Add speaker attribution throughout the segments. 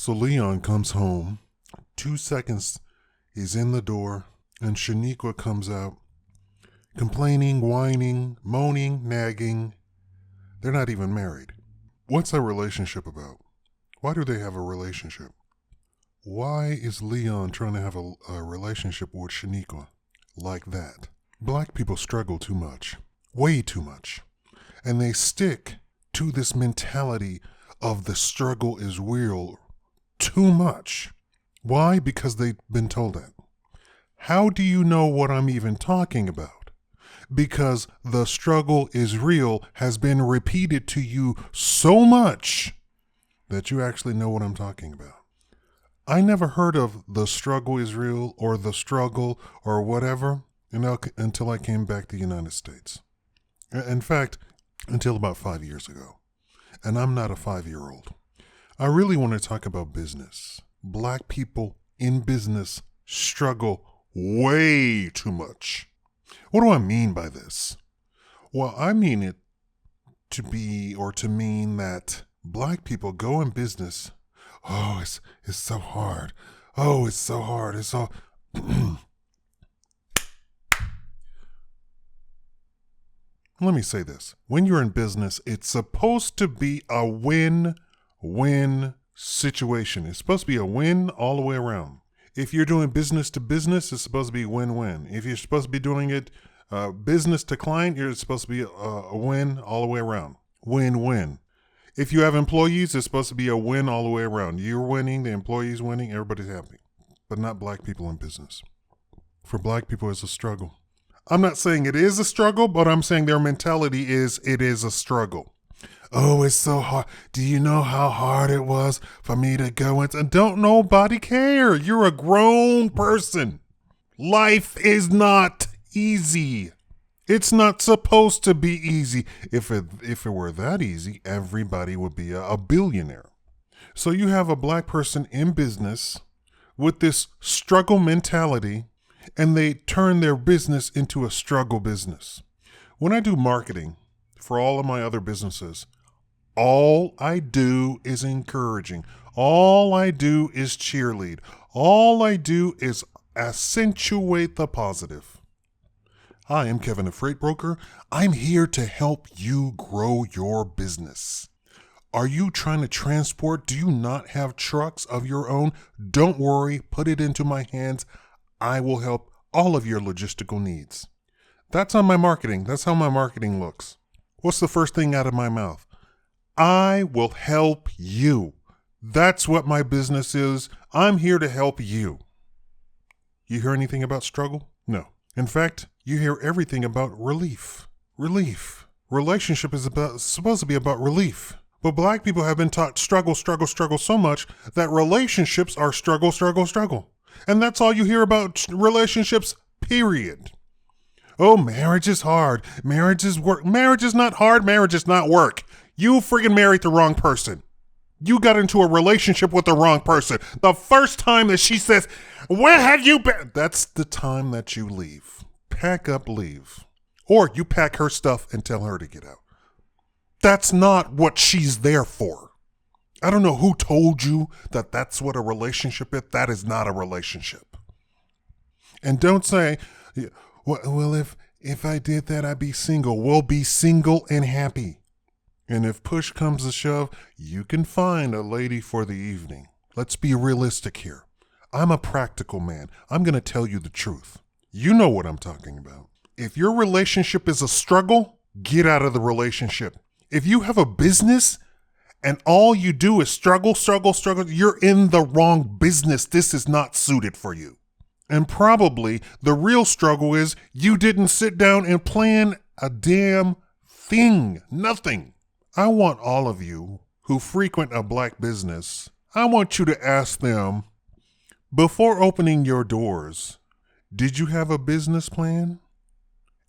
Speaker 1: So Leon comes home. 2 seconds, he's in the door, and Shaniqua comes out, complaining, whining, moaning, nagging. They're not even married. What's their relationship about? Why do they have a relationship? Why is Leon trying to have a relationship with Shaniqua like that? Black people struggle too much, way too much. And they stick to this mentality of the struggle is real too much. Why? Because they've been told that. How do you know what I'm even talking about? Because the struggle is real has been repeated to you so much that you actually know what I'm talking about. I never heard of the struggle is real or the struggle or whatever until I came back to the United States. In fact, until about 5 years ago. And I'm not a 5-year-old. I really want to talk about business. Black people in business struggle way too much. What do I mean by this? Well, I mean it to mean that black people go in business. Oh, it's so hard. Oh, it's so hard. It's so... Let me say this. When you're in business, it's supposed to be a win-win situation. It's supposed to be a win all the way around. If you're doing business to business, it's supposed to be win-win. If you're supposed to be doing it business to client, it's supposed to be a win all the way around. Win-win. If you have employees, it's supposed to be a win all the way around. You're winning, the employee's winning, everybody's happy. But not black people in business. For black people, it's a struggle. I'm not saying it is a struggle, but I'm saying their mentality is it is a struggle. Oh, it's so hard. Do you know how hard it was for me to go into... Don't nobody care. You're a grown person. Life is not easy. It's not supposed to be easy. If it were that easy, everybody would be a billionaire. So you have a black person in business with this struggle mentality, and they turn their business into a struggle business. When I do marketing for all of my other businesses, all I do is encouraging. All I do is cheerlead. All I do is accentuate the positive. Hi, I'm Kevin, a freight broker. I'm here to help you grow your business. Are you trying to transport? Do you not have trucks of your own? Don't worry, put it into my hands. I will help all of your logistical needs. That's on my marketing. That's how my marketing looks. What's the first thing out of my mouth? I will help you. That's what my business is. I'm here to help you. You hear anything about struggle? No. In fact, you hear everything about relief. Relief. Relationship is supposed to be about relief. But black people have been taught struggle, struggle, struggle so much that relationships are struggle, struggle, struggle. And that's all you hear about relationships, period. Oh, marriage is hard. Marriage is work. Marriage is not hard. Marriage is not work. You friggin' married the wrong person. You got into a relationship with the wrong person. The first time that she says, where have you been? That's the time that you leave. Pack up, leave. Or you pack her stuff and tell her to get out. That's not what she's there for. I don't know who told you that that's what a relationship is. That is not a relationship. And don't say, well, if I did that, I'd be single. We'll be single and happy. And if push comes to shove, you can find a lady for the evening. Let's be realistic here. I'm a practical man. I'm going to tell you the truth. You know what I'm talking about. If your relationship is a struggle, get out of the relationship. If you have a business and all you do is struggle, struggle, struggle, you're in the wrong business. This is not suited for you. And probably the real struggle is you didn't sit down and plan a damn thing. Nothing. I want all of you who frequent a black business, I want you to ask them, before opening your doors, did you have a business plan?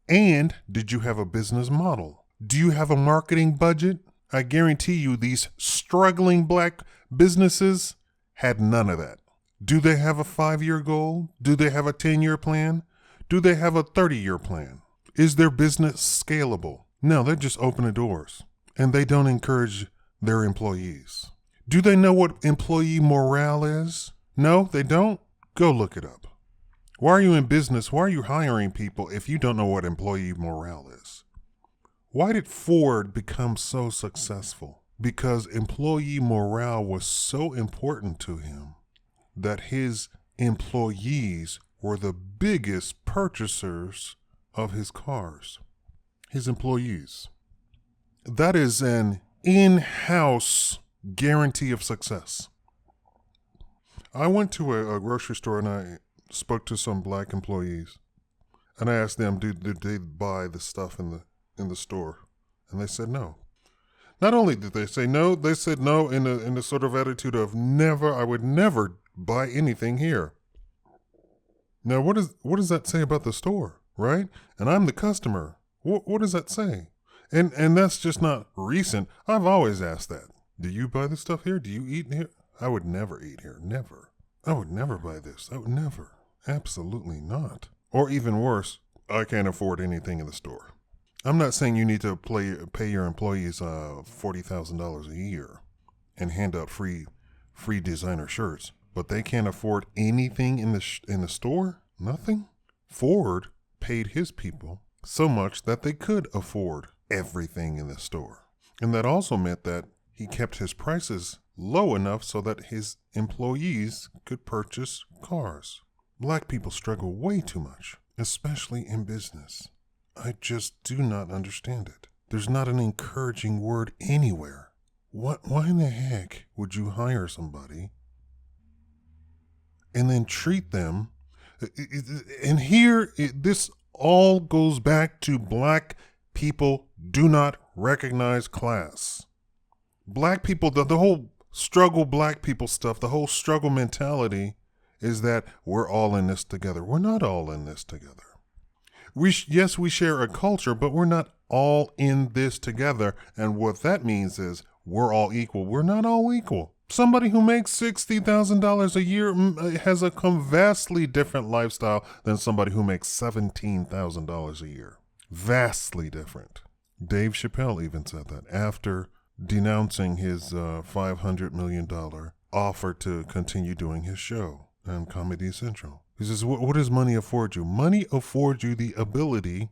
Speaker 1: And did you have a business model? Do you have a marketing budget? I guarantee you these struggling black businesses had none of that. Do they have a 5-year goal? Do they have a 10-year plan? Do they have a 30-year plan? Is their business scalable? No, they're just opening doors. And they don't encourage their employees. Do they know what employee morale is? No, they don't? Go look it up. Why are you in business? Why are you hiring people if you don't know what employee morale is? Why did Ford become so successful? Because employee morale was so important to him that his employees were the biggest purchasers of his cars. His employees. That is an in-house guarantee of success. I went to a grocery store and I spoke to some black employees, and I asked them, did they buy the stuff in the store? And they said no. Not only did they say no, they said no in the sort of attitude of I would never buy anything here. Now, what does that say about the store, right? And I'm the customer. What does that say? And that's just not recent. I've always asked that. Do you buy the stuff here? Do you eat here? I would never eat here. Never. I would never buy this. I would never. Absolutely not. Or even worse, I can't afford anything in the store. I'm not saying you need to pay your employees $40,000 a year and hand out free designer shirts, but they can't afford anything in the store? Nothing? Ford paid his people so much that they could afford everything in the store. And that also meant that he kept his prices low enough so that his employees could purchase cars. Black people struggle way too much, especially in business. I just do not understand it. There's not an encouraging word anywhere. Why in the heck would you hire somebody and then treat them? And here, this all goes back to black people do not recognize class. Black people, the whole struggle black people stuff, the whole struggle mentality is that we're all in this together. We're not all in this together. Yes, we share a culture, but we're not all in this together. And what that means is we're all equal. We're not all equal. Somebody who makes $60,000 a year has a vastly different lifestyle than somebody who makes $17,000 a year. Vastly different. Dave Chappelle even said that after denouncing his $500 million offer to continue doing his show on Comedy Central. He says, what does money afford you? Money affords you the ability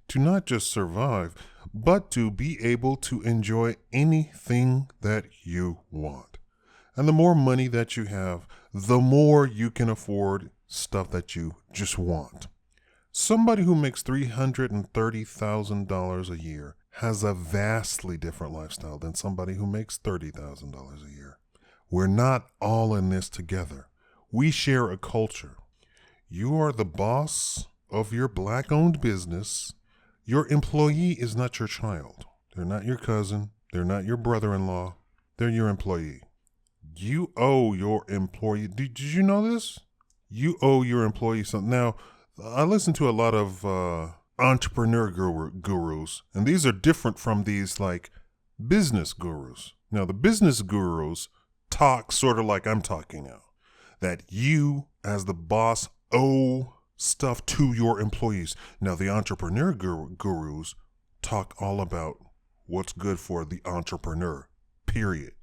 Speaker 1: to not just survive, but to be able to enjoy anything that you want. And the more money that you have, the more you can afford stuff that you just want. Somebody who makes $330,000 a year has a vastly different lifestyle than somebody who makes $30,000 a year. We're not all in this together. We share a culture. You are the boss of your black-owned business. Your employee is not your child. They're not your cousin. They're not your brother-in-law. They're your employee. You owe your employee. Did you know this? You owe your employee something. Now, I listen to a lot of entrepreneur gurus, and these are different from these like business gurus. Now, the business gurus talk sort of like I'm talking now, that you as the boss owe stuff to your employees. Now, the entrepreneur gurus talk all about what's good for the entrepreneur, period.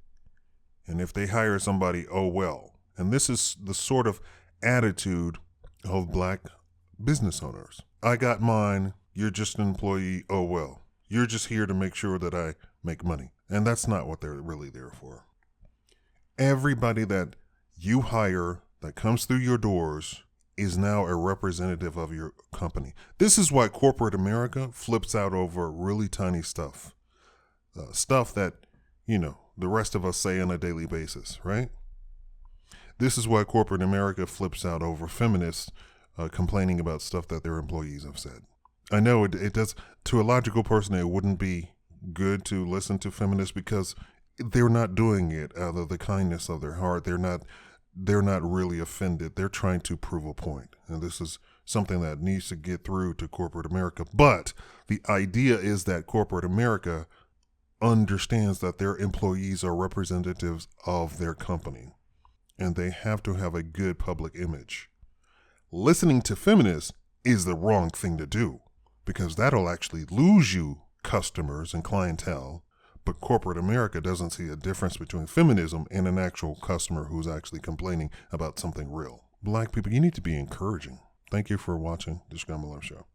Speaker 1: And if they hire somebody, oh well. And this is the sort of attitude of black business owners. I got mine, you're just an employee, oh well. You're just here to make sure that I make money. And that's not what they're really there for. Everybody that you hire that comes through your doors is now a representative of your company. This is why corporate America flips out over really tiny stuff. Stuff that, the rest of us say on a daily basis, right? This is why corporate America flips out over feminists complaining about stuff that their employees have said. I know it does, to a logical person, it wouldn't be good to listen to feminists because they're not doing it out of the kindness of their heart. They're not really offended. They're trying to prove a point. And this is something that needs to get through to corporate America. But the idea is that corporate America understands that their employees are representatives of their company, and they have to have a good public image. Listening to feminists is the wrong thing to do, because that'll actually lose you customers and clientele, But corporate America doesn't see a difference between feminism and an actual customer who's actually complaining about something real. Black people, you need to be encouraging. Thank you for watching the Shakaama Show.